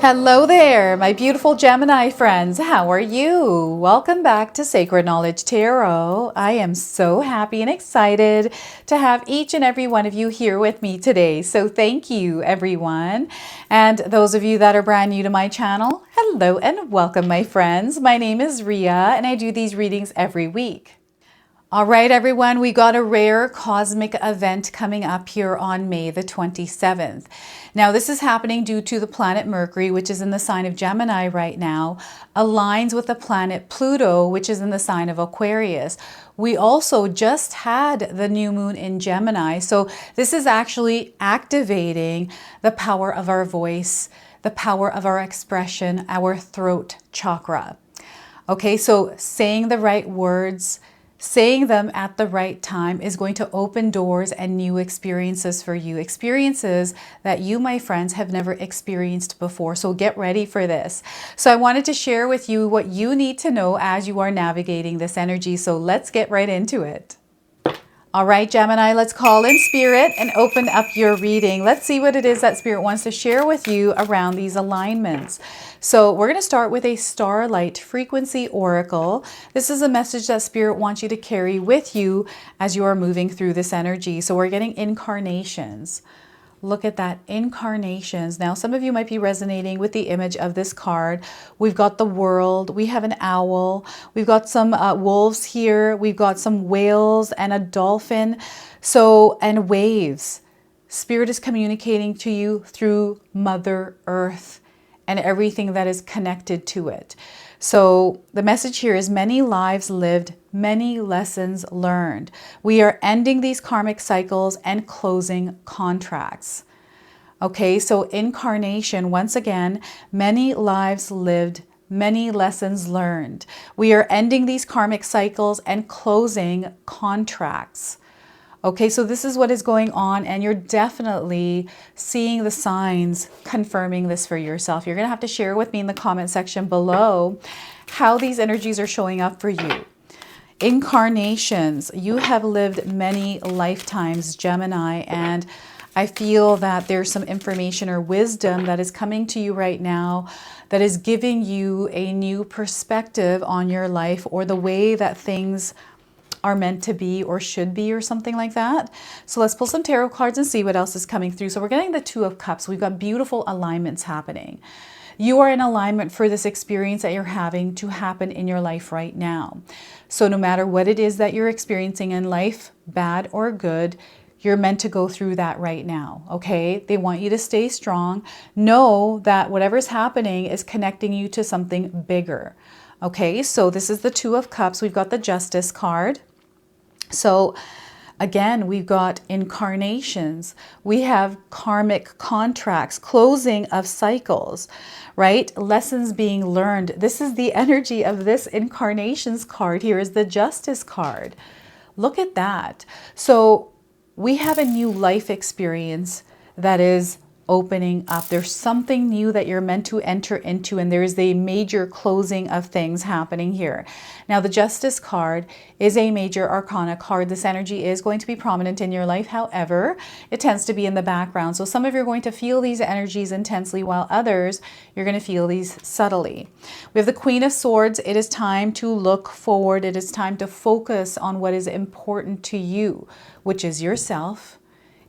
Hello there, my beautiful Gemini friends. How are you? Welcome back to Sacred Knowledge Tarot. I am so happy and excited to have each and every one of you here with me today. So thank you, everyone. And those of you that are brand new to my channel, hello and welcome, my friends. My name is Ria and I do these readings every week. All right, everyone, we got a rare cosmic event coming up here on May the 27th. Now, this is happening due to the planet Mercury, which is in the sign of Gemini right now, aligns with the planet Pluto, which is in the sign of Aquarius. We also just had the new moon in Gemini. So this is actually activating the power of our voice, the power of our expression, our throat chakra. Okay, so saying the right words, saying them at the right time is going to open doors and new experiences for you. Experiences that you, my friends, have never experienced before. So get ready for this. So I wanted to share with you what you need to know as you are navigating this energy. So let's get right into it. All right, Gemini, let's call in Spirit and open up your reading. Let's see what it is that Spirit wants to share with you around these alignments. So we're going to start with a Starlight Frequency Oracle. This is a message that Spirit wants you to carry with you as you are moving through this energy. So we're getting incarnations. Look at that, incarnations. Now, some of you might be resonating with the image of this card. We've got the world, we have an owl, we've got some wolves here, we've got some whales and a dolphin, and waves. Spirit is communicating to you through Mother Earth and everything that is connected to it. So the message here is many lives lived, many lessons learned. We are ending these karmic cycles and closing contracts. Okay, so incarnation, once again, many lives lived, many lessons learned. We are ending these karmic cycles and closing contracts. Okay, so this is what is going on, and you're definitely seeing the signs confirming this for yourself. You're going to have to share with me in the comment section below how these energies are showing up for you. Incarnations, you have lived many lifetimes, Gemini, and I feel that there's some information or wisdom that is coming to you right now that is giving you a new perspective on your life or the way that things are meant to be or should be or something like that. So let's pull some tarot cards and see what else is coming through. So we're getting the Two of Cups. We've got beautiful alignments happening. You are in alignment for this experience that you're having to happen in your life right now. So no matter what it is that you're experiencing in life, bad or good, you're meant to go through that right now, okay? They want you to stay strong. Know that whatever's happening is connecting you to something bigger. Okay, so this is the Two of Cups. We've got the Justice card. So again, we've got incarnations. We have karmic contracts, closing of cycles, right? Lessons being learned. This is the energy of this incarnations card here is the Justice card. Look at that. So we have a new life experience that is opening up. There's something new that you're meant to enter into, and there's a major closing of things happening here. Now, the Justice card is a major arcana card. This energy is going to be prominent in your life. However, it tends to be in the background. So some of you are going to feel these energies intensely, while others, you're going to feel these subtly. We have the Queen of Swords. It is time to look forward. It is time to focus on what is important to you, which is yourself.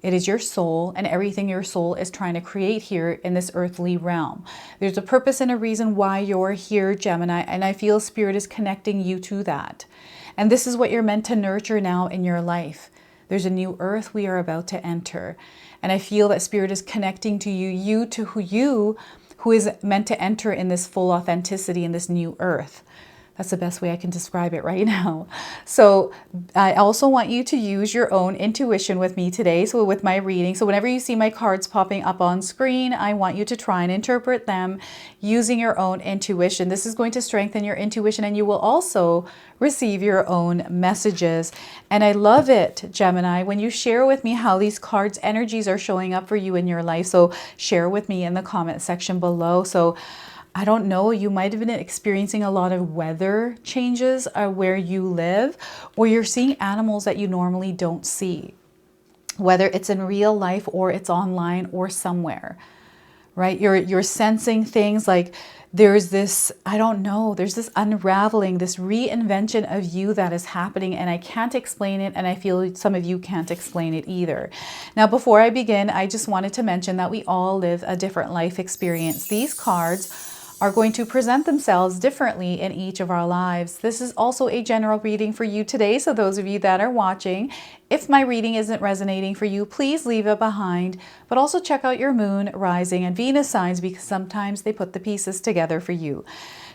It is your soul and everything your soul is trying to create here in this earthly realm. There's a purpose and a reason why you're here, Gemini, and I feel Spirit is connecting you to that. And this is what you're meant to nurture now in your life. There's a new earth we are about to enter. And I feel that Spirit is connecting to you to who is meant to enter in this full authenticity in this new earth. That's the best way I can describe it right now. So I also want you to use your own intuition with me today. So with my reading, so whenever you see my cards popping up on screen, I want you to try and interpret them using your own intuition. This is going to strengthen your intuition, and you will also receive your own messages. And I love it, Gemini, when you share with me how these cards' energies are showing up for you in your life. So share with me in the comment section below. So I don't know, you might have been experiencing a lot of weather changes where you live, or you're seeing animals that you normally don't see, whether it's in real life or it's online or somewhere, right? You're sensing things like there's this, I don't know, there's this unraveling, this reinvention of you that is happening, and I can't explain it, and I feel some of you can't explain it either. Now, before I begin, I just wanted to mention that we all live a different life experience. These cards are going to present themselves differently in each of our lives. This is also a general reading for you today, so those of you that are watching, if my reading isn't resonating for you, please leave it behind, but also check out your moon, rising, and Venus signs, because sometimes they put the pieces together for you.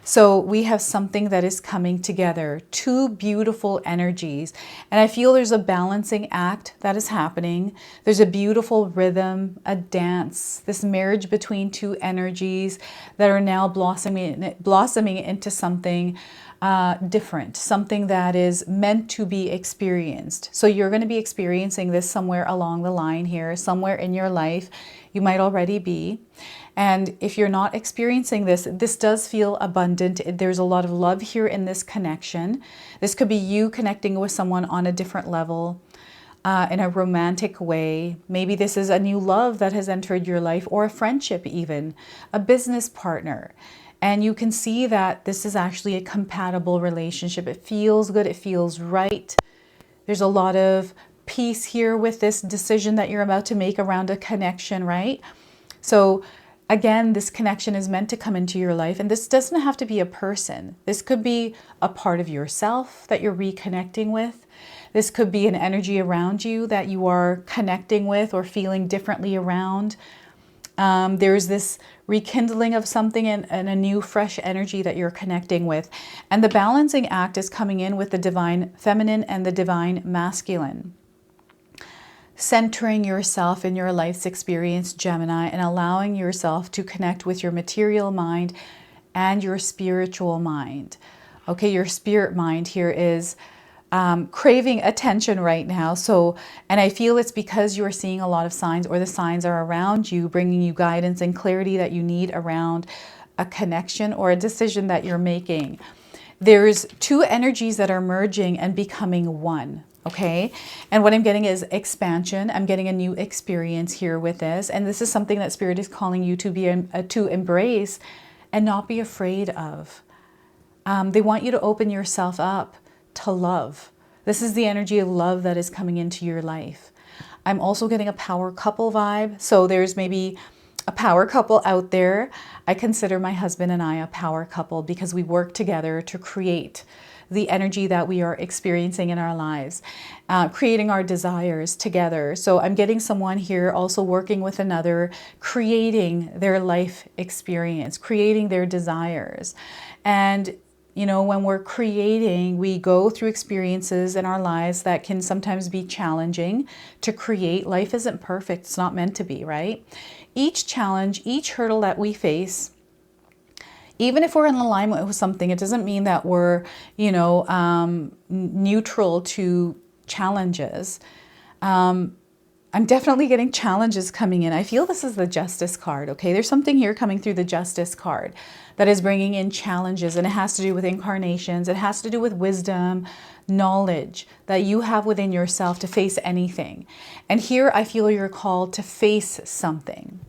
So we have something that is coming together, two beautiful energies, and I feel there's a balancing act that is happening. There's a beautiful rhythm, a dance, this marriage between two energies that are now blossoming into something different, something that is meant to be experienced. So you're going to be experiencing this somewhere along the line here, somewhere in your life. You might already be. And if you're not experiencing this, this does feel abundant. There's a lot of love here in this connection. This could be you connecting with someone on a different level, in a romantic way. Maybe this is a new love that has entered your life, or a friendship even, a business partner. And you can see that this is actually a compatible relationship. It feels good. It feels right. There's a lot of peace here with this decision that you're about to make around a connection, right? So again, this connection is meant to come into your life, and this doesn't have to be a person. This could be a part of yourself that you're reconnecting with. This could be an energy around you that you are connecting with or feeling differently around. There's this rekindling of something and a new fresh energy that you're connecting with. And the balancing act is coming in with the divine feminine and the divine masculine. Centering yourself in your life's experience, Gemini, and allowing yourself to connect with your material mind and your spiritual mind. Okay, your spirit mind here is craving attention right now. So, and I feel it's because you are seeing a lot of signs, or the signs are around you, bringing you guidance and clarity that you need around a connection or a decision that you're making. There's two energies that are merging and becoming one. Okay, and what I'm getting is expansion. I'm getting a new experience here with this, and this is something that Spirit is calling you to be to embrace and not be afraid of. They want you to open yourself up to love. This is the energy of love that is coming into your life. I'm also getting a power couple vibe. So there's maybe a power couple out there. I consider my husband and I a power couple because we work together to create the energy that we are experiencing in our lives, creating our desires together. So I'm getting someone here also working with another, creating their life experience, creating their desires. And you know, when we're creating, we go through experiences in our lives that can sometimes be challenging to create. Life isn't perfect. It's not meant to be, right? Each challenge, each hurdle that we face, even if we're in alignment with something, it doesn't mean that we're, you know, neutral to challenges. I'm definitely getting challenges coming in. I feel this is the Justice card, okay? There's something here coming through the Justice card that is bringing in challenges, and it has to do with incarnations. It has to do with wisdom, knowledge that you have within yourself to face anything. And here I feel you're called to face something.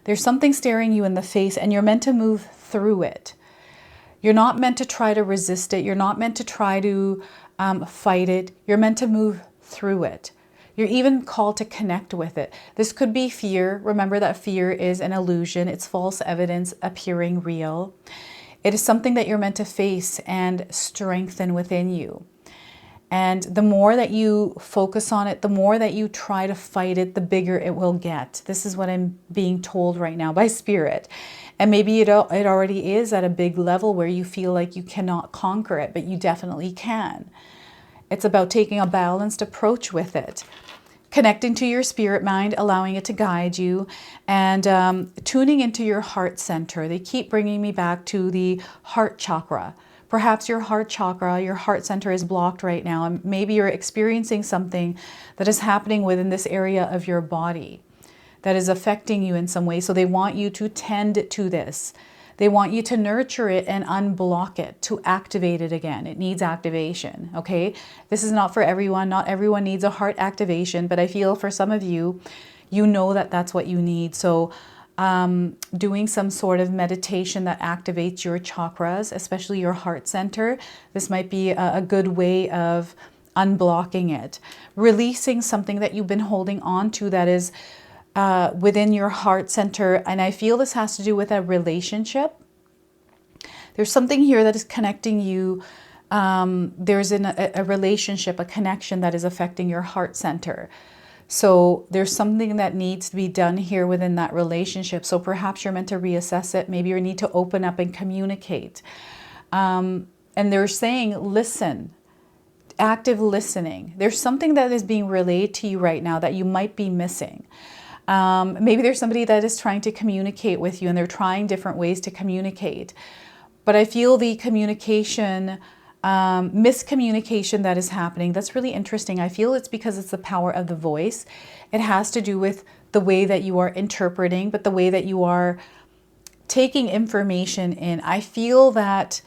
There's something staring you in the face, and you're meant to move through it. You're not meant to try to resist it. You're not meant to try to fight it. You're meant to move through it. You're even called to connect with it. This could be fear. Remember that fear is an illusion. It's false evidence appearing real. It is something that you're meant to face and strengthen within you. And the more that you focus on it, the more that you try to fight it, the bigger it will get. This is what I'm being told right now by Spirit. And maybe it already is at a big level where you feel like you cannot conquer it, but you definitely can. It's about taking a balanced approach with it, connecting to your spirit mind, allowing it to guide you, and tuning into your heart center. They keep bringing me back to the heart chakra. Perhaps your heart chakra, your heart center is blocked right now, and maybe you're experiencing something that is happening within this area of your body that is affecting you in some way. So they want you to tend to this. They want you to nurture it and unblock it, to activate it again. It needs activation, okay? This is not for everyone. Not everyone needs a heart activation, but I feel for some of you, you know that that's what you need. So doing some sort of meditation that activates your chakras, especially your heart center. This might be a good way of unblocking it, releasing something that you've been holding on to that is within your heart center. And I feel this has to do with a relationship. There's something here that is connecting you. There's a relationship, a connection that is affecting your heart center. So there's something that needs to be done here within that relationship. So perhaps you're meant to reassess it. Maybe you need to open up and communicate. And they're saying, listen, active listening. There's something that is being relayed to you right now that you might be missing. Maybe there's somebody that is trying to communicate with you and they're trying different ways to communicate. But I feel the communication, miscommunication that is happening, that's really interesting. I feel it's because it's the power of the voice. It has to do with the way that you are interpreting, but the way that you are taking information in. I feel that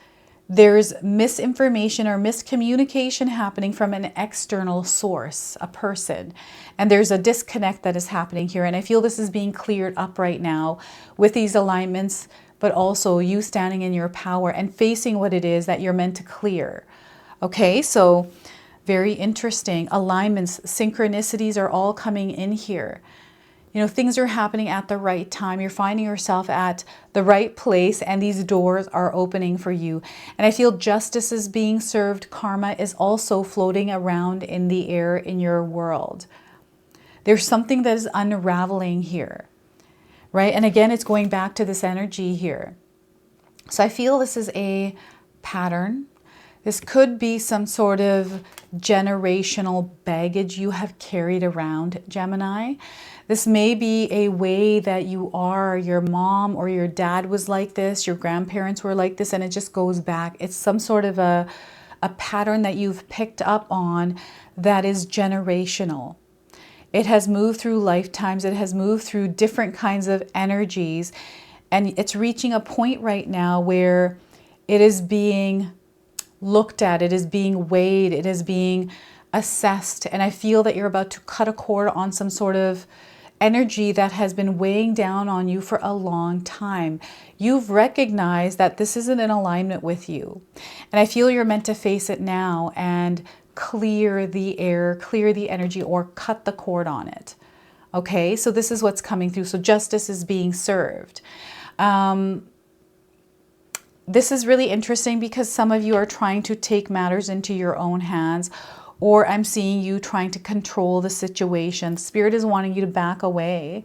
there's misinformation or miscommunication happening from an external source, a person. And there's a disconnect that is happening here. And I feel this is being cleared up right now with these alignments, but also you standing in your power and facing what it is that you're meant to clear. Okay, so very interesting. Alignments, synchronicities are all coming in here. You know, things are happening at the right time. You're finding yourself at the right place and these doors are opening for you. And I feel justice is being served. Karma is also floating around in the air in your world. There's something that is unraveling here, right? And again, it's going back to this energy here. So I feel this is a pattern. This could be some sort of generational baggage you have carried around, Gemini. This may be a way that you are, your mom or your dad was like this, your grandparents were like this, and it just goes back. It's some sort of a pattern that you've picked up on that is generational. It has moved through lifetimes. It has moved through different kinds of energies. And it's reaching a point right now where it is being looked at. It is being weighed. It is being assessed. And I feel that you're about to cut a cord on some sort of energy that has been weighing down on you for a long time. You've recognized that this isn't in alignment with you. And I feel you're meant to face it now and clear the air, clear the energy, or cut the cord on it. Okay, so this is what's coming through. So justice is being served. This is really interesting because some of you are trying to take matters into your own hands, or I'm seeing you trying to control the situation. Spirit is wanting you to back away.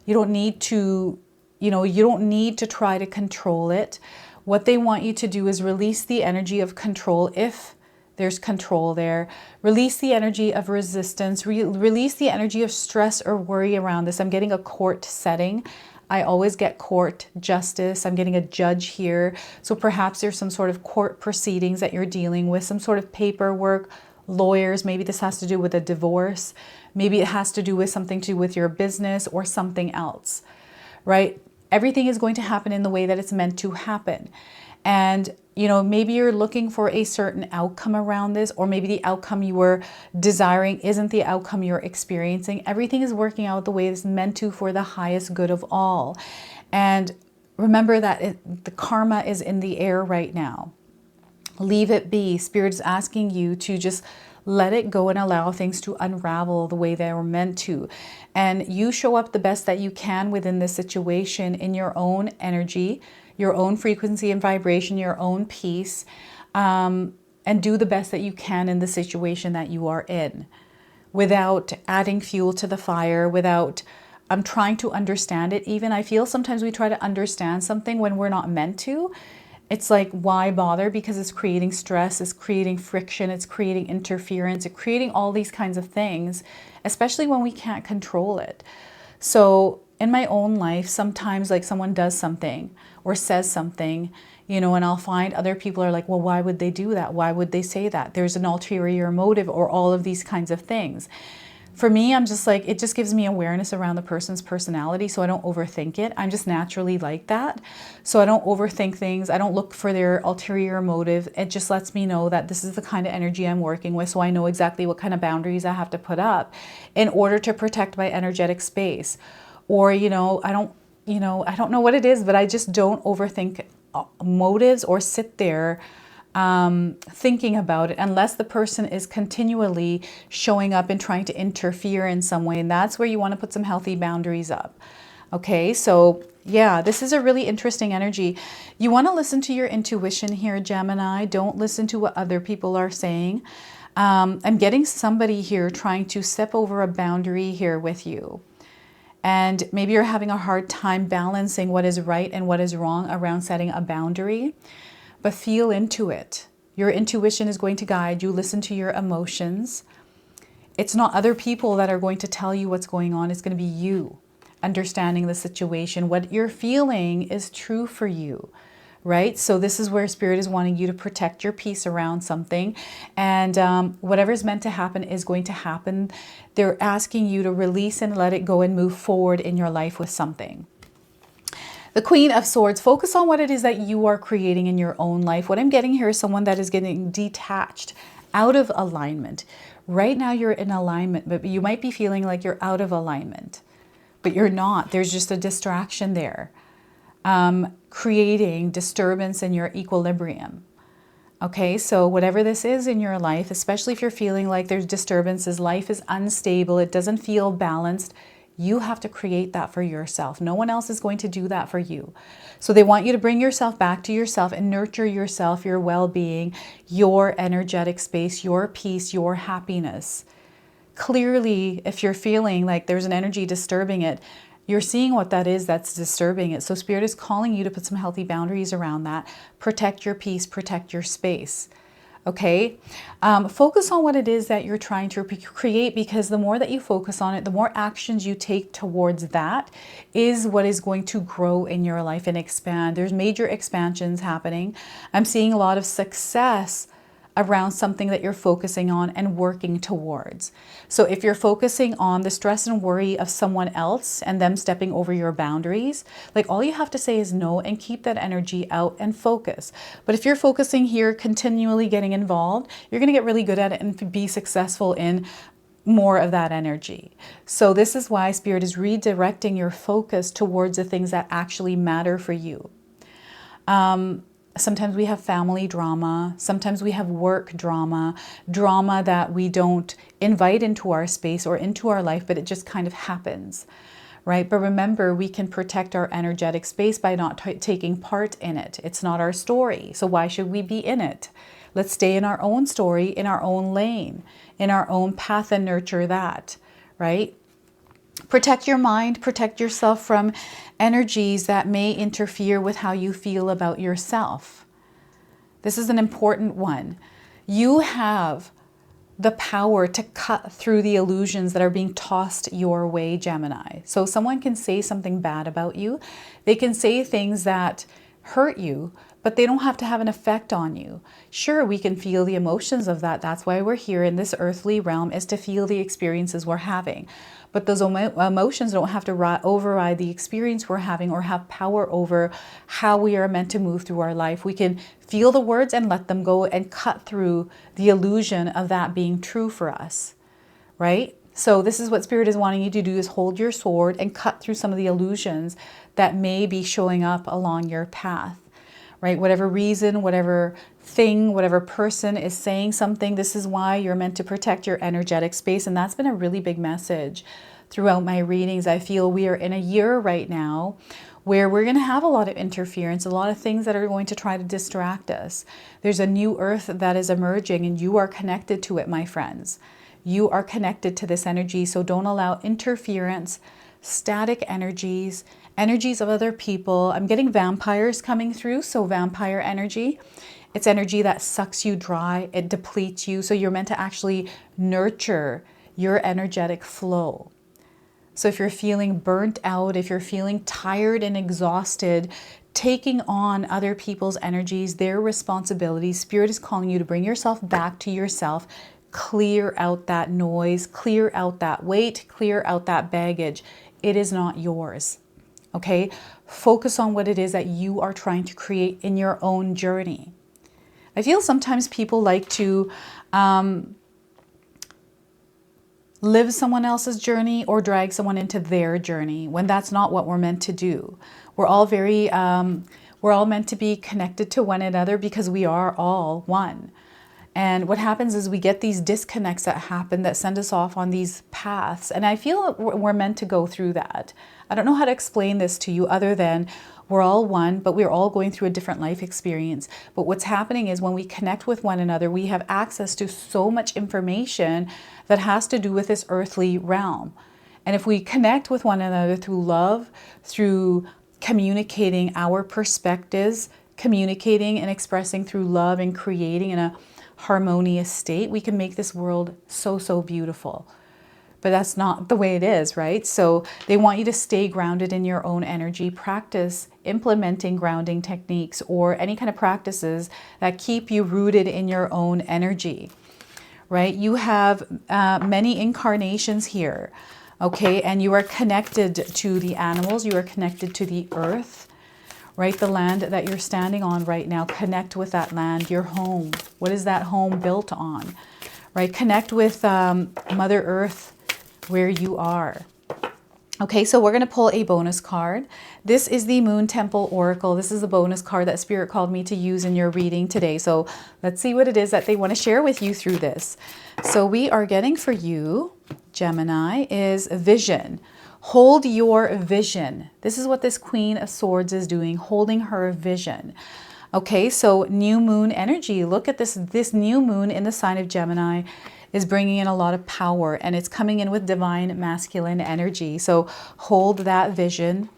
You don't need to, you don't need to try to control it. What they want you to do is release the energy of control if there's control there. Release the energy of resistance. Release the energy of stress or worry around this. I'm getting a court setting. I always get court, justice. I'm getting a judge here. So perhaps there's some sort of court proceedings that you're dealing with, some sort of paperwork, lawyers. Maybe this has to do with a divorce. Maybe it has to do with something to do with your business or something else, right? Everything is going to happen in the way that it's meant to happen. And, maybe you're looking for a certain outcome around this, or maybe the outcome you were desiring isn't the outcome you're experiencing. Everything is working out the way it's meant to for the highest good of all. And remember that the karma is in the air right now. Leave it be. Spirit is asking you to just let it go and allow things to unravel the way they were meant to. And you show up the best that you can within this situation in your own energy, your own frequency and vibration, your own peace, and do the best that you can in the situation that you are in without adding fuel to the fire, without trying to understand it even. I feel sometimes we try to understand something when we're not meant to. It's like, why bother? Because it's creating stress, it's creating friction, it's creating interference, it's creating all these kinds of things, especially when we can't control it. So in my own life, sometimes like someone does something or says something, and I'll find other people are like, well, why would they do that? Why would they say that? There's an ulterior motive or all of these kinds of things. For me, I'm just like, it just gives me awareness around the person's personality, so I don't overthink it. I'm just naturally like that. So I don't overthink things. I don't look for their ulterior motive. It just lets me know that this is the kind of energy I'm working with, so I know exactly what kind of boundaries I have to put up in order to protect my energetic space. Or, I don't you know, I don't know what it is, but I just don't overthink motives or sit there thinking about it unless the person is continually showing up and trying to interfere in some way. And that's where you want to put some healthy boundaries up. Okay, so yeah, this is a really interesting energy. You want to listen to your intuition here, Gemini. Don't listen to what other people are saying. I'm getting somebody here trying to step over a boundary here with you. And maybe you're having a hard time balancing what is right and what is wrong around setting a boundary. But feel into it. Your intuition is going to guide you. Listen to your emotions. It's not other people that are going to tell you what's going on. It's going to be you understanding the situation. What you're feeling is true for you, right? So this is where Spirit is wanting you to protect your peace around something. And whatever is meant to happen is going to happen. They're asking you to release and let it go and move forward in your life with something. The Queen of Swords, focus on what it is that you are creating in your own life. What I'm getting here is someone that is getting detached, out of alignment. Right now you're in alignment, but you might be feeling like you're out of alignment, but you're not. There's just a distraction there, creating disturbance in your equilibrium. Okay, so whatever this is in your life, especially if you're feeling like there's disturbances, life is unstable, it doesn't feel balanced, you have to create that for yourself. No one else is going to do that for you. So they want you to bring yourself back to yourself and nurture yourself, your well-being, your energetic space, your peace, your happiness. Clearly, if you're feeling like there's an energy disturbing it, you're seeing what that is that's disturbing it. So Spirit is calling you to put some healthy boundaries around that. Protect your peace, protect your space. Okay, focus on what it is that you're trying to create, because the more that you focus on it, the more actions you take towards that is what is going to grow in your life and expand. There's major expansions happening. I'm seeing a lot of success around something that you're focusing on and working towards. So if you're focusing on the stress and worry of someone else and them stepping over your boundaries, like all you have to say is no and keep that energy out and focus. But if you're focusing here, continually getting involved, you're going to get really good at it and be successful in more of that energy. So this is why Spirit is redirecting your focus towards the things that actually matter for you. Sometimes we have family drama. Sometimes we have work drama, drama that we don't invite into our space or into our life, but it just kind of happens, right? But remember, we can protect our energetic space by not taking part in it. It's not our story. So why should we be in it? Let's stay in our own story, in our own lane, in our own path, and nurture that, right? Protect your mind, protect yourself from energies that may interfere with how you feel about yourself. This is an important one. You have the power to cut through the illusions that are being tossed your way, Gemini. So someone can say something bad about you. They can say things that hurt you, but they don't have to have an effect on you. Sure, we can feel the emotions of that. That's why we're here in this earthly realm, is to feel the experiences we're having. But those emotions don't have to override the experience we're having or have power over how we are meant to move through our life. We can feel the words and let them go and cut through the illusion of that being true for us, right? So this is what Spirit is wanting you to do, is hold your sword and cut through some of the illusions that may be showing up along your path, right? Whatever reason, whatever thing, whatever person is saying something, this is why you're meant to protect your energetic space. And that's been a really big message throughout my readings. I feel we are in a year right now where we're going to have a lot of interference, a lot of things that are going to try to distract us. There's a new earth that is emerging, and you are connected to it, my friends. You are connected to this energy, so don't allow interference, static energies, energies of other people. I'm getting vampires coming through, so vampire energy. It's energy that sucks you dry, it depletes you, so you're meant to actually nurture your energetic flow. So if you're feeling burnt out, if you're feeling tired and exhausted, taking on other people's energies, their responsibilities, Spirit is calling you to bring yourself back to yourself. Clear out that noise, clear out that weight, clear out that baggage. It is not yours, okay? Focus on what it is that you are trying to create in your own journey. I feel sometimes people like to live someone else's journey or drag someone into their journey when that's not what we're meant to do. We're all we're all meant to be connected to one another because we are all one. And what happens is we get these disconnects that happen that send us off on these paths. And I feel we're meant to go through that. I don't know how to explain this to you other than we're all one, but we're all going through a different life experience. But what's happening is when we connect with one another, we have access to so much information that has to do with this earthly realm. And if we connect with one another through love, through communicating our perspectives, communicating and expressing through love and creating in a harmonious state, we can make this world so, so beautiful. But that's not the way it is, right? So they want you to stay grounded in your own energy, practice implementing grounding techniques or any kind of practices that keep you rooted in your own energy, right? You have many incarnations here, okay? And you are connected to the animals, you are connected to the earth, right? The land that you're standing on right now, connect with that land, your home. What is that home built on, right? Connect with Mother Earth where you are. Okay, so we're going to pull a bonus card. This is the Moon Temple Oracle. This is the bonus card that Spirit called me to use in your reading today. So let's see what it is that they want to share with you through this. So we are getting for you, Gemini, is vision. Hold your vision. This is what this Queen of Swords is doing, holding her vision. Okay, so new moon energy. Look at this. This new moon in the sign of Gemini is bringing in a lot of power, and it's coming in with divine masculine energy. So hold that vision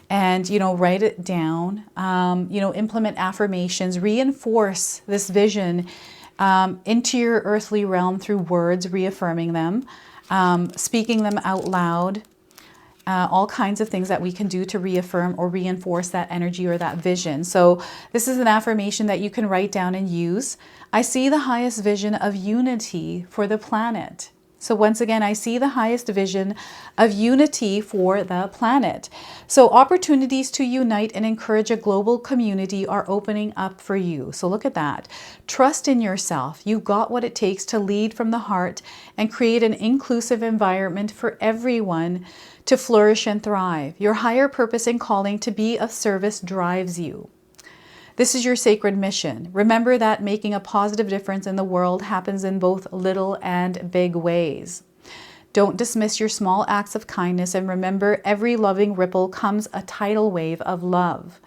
and, write it down, implement affirmations, reinforce this vision into your earthly realm through words, reaffirming them, speaking them out loud. All kinds of things that we can do to reaffirm or reinforce that energy or that vision. So this is an affirmation that you can write down and use. I see the highest vision of unity for the planet. So once again, I see the highest vision of unity for the planet. So opportunities to unite and encourage a global community are opening up for you. So look at that. Trust in yourself. You've got what it takes to lead from the heart and create an inclusive environment for everyone to flourish and thrive. Your higher purpose and calling to be of service drives you. This is your sacred mission. Remember that making a positive difference in the world happens in both little and big ways. Don't dismiss your small acts of kindness, and remember every loving ripple comes a tidal wave of love.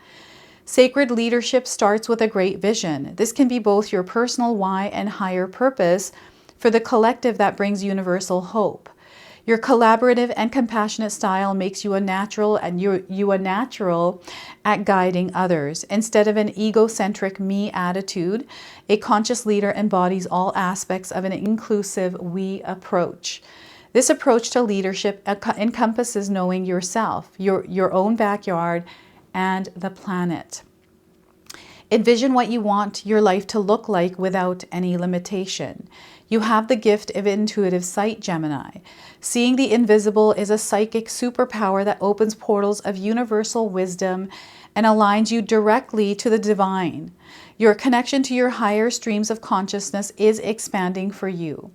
Sacred leadership starts with a great vision. This can be both your personal why and higher purpose for the collective that brings universal hope. Your collaborative and compassionate style makes you a natural at guiding others. Instead of an egocentric me attitude, a conscious leader embodies all aspects of an inclusive we approach. This approach to leadership encompasses knowing yourself, your own backyard, and the planet. Envision what you want your life to look like without any limitation. You have the gift of intuitive sight, Gemini. Seeing the invisible is a psychic superpower that opens portals of universal wisdom and aligns you directly to the divine. Your connection to your higher streams of consciousness is expanding for you.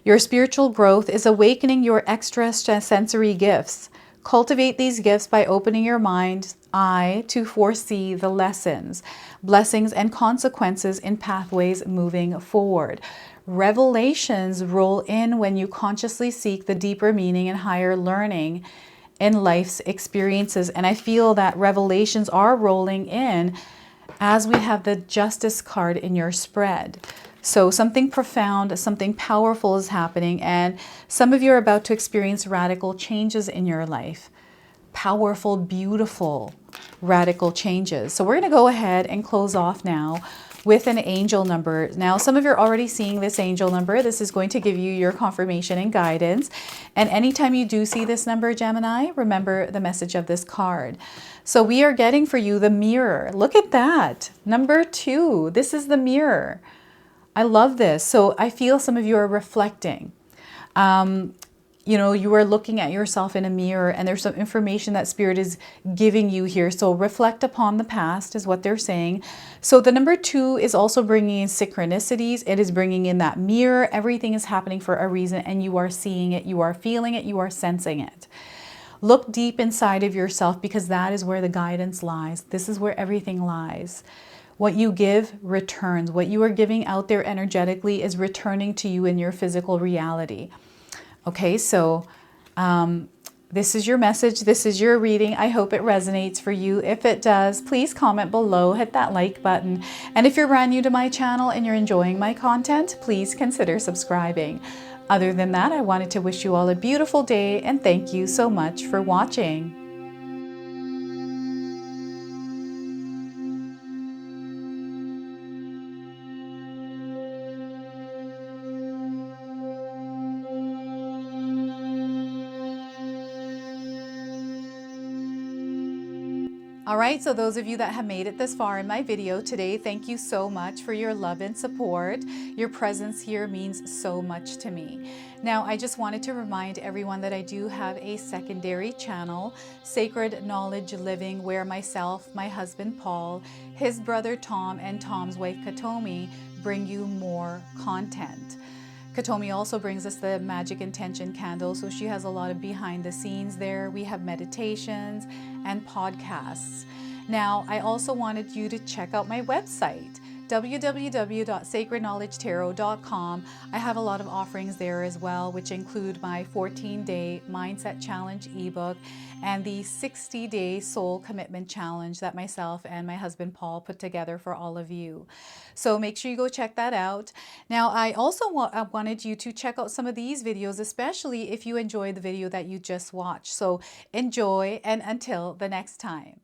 Your spiritual growth is awakening your extrasensory gifts. Cultivate these gifts by opening your mind's eye to foresee the lessons, blessings, and consequences in pathways moving forward. Revelations roll in when you consciously seek the deeper meaning and higher learning in life's experiences. And I feel that revelations are rolling in as we have the Justice card in your spread. So something profound, something powerful is happening, and some of you are about to experience radical changes in your life. Powerful, beautiful, radical changes. So we're going to go ahead and close off now with an angel number. Now, some of you are already seeing this angel number. This is going to give you your confirmation and guidance. And anytime you do see this number, Gemini, remember the message of this card. So we are getting for you the mirror. Look at that. Number 2. This is the mirror. I love this. So I feel some of you are reflecting. you are looking at yourself in a mirror, and there's some information that Spirit is giving you here. So reflect upon the past is what they're saying. So the number 2 is also bringing in synchronicities. It is bringing in that mirror. Everything is happening for a reason, and you are seeing it, you are feeling it, you are sensing it. Look deep inside of yourself, because that is where the guidance lies. This is where everything lies. What you give returns. What you are giving out there energetically is returning to you in your physical reality. Okay, so this is your message. This is your reading. I hope it resonates for you. If it does, please comment below, hit that like button. And if you're brand new to my channel and you're enjoying my content, please consider subscribing. Other than that, I wanted to wish you all a beautiful day, and thank you so much for watching. All right, so those of you that have made it this far in my video today, thank you so much for your love and support. Your presence here means so much to me. Now, I just wanted to remind everyone that I do have a secondary channel, Sacred Knowledge Living, where myself, my husband Paul, his brother Tom, and Tom's wife Katomi bring you more content. Katomi also brings us the Magic Intention candle, so she has a lot of behind the scenes there. We have meditations and podcasts. Now, I also wanted you to check out my website, www.sacredknowledgetarot.com. I have a lot of offerings there as well, which include my 14-day Mindset Challenge ebook and the 60-day Soul Commitment Challenge that myself and my husband Paul put together for all of you. So make sure you go check that out. Now, I also wanted you to check out some of these videos, especially if you enjoyed the video that you just watched. So enjoy, and until the next time.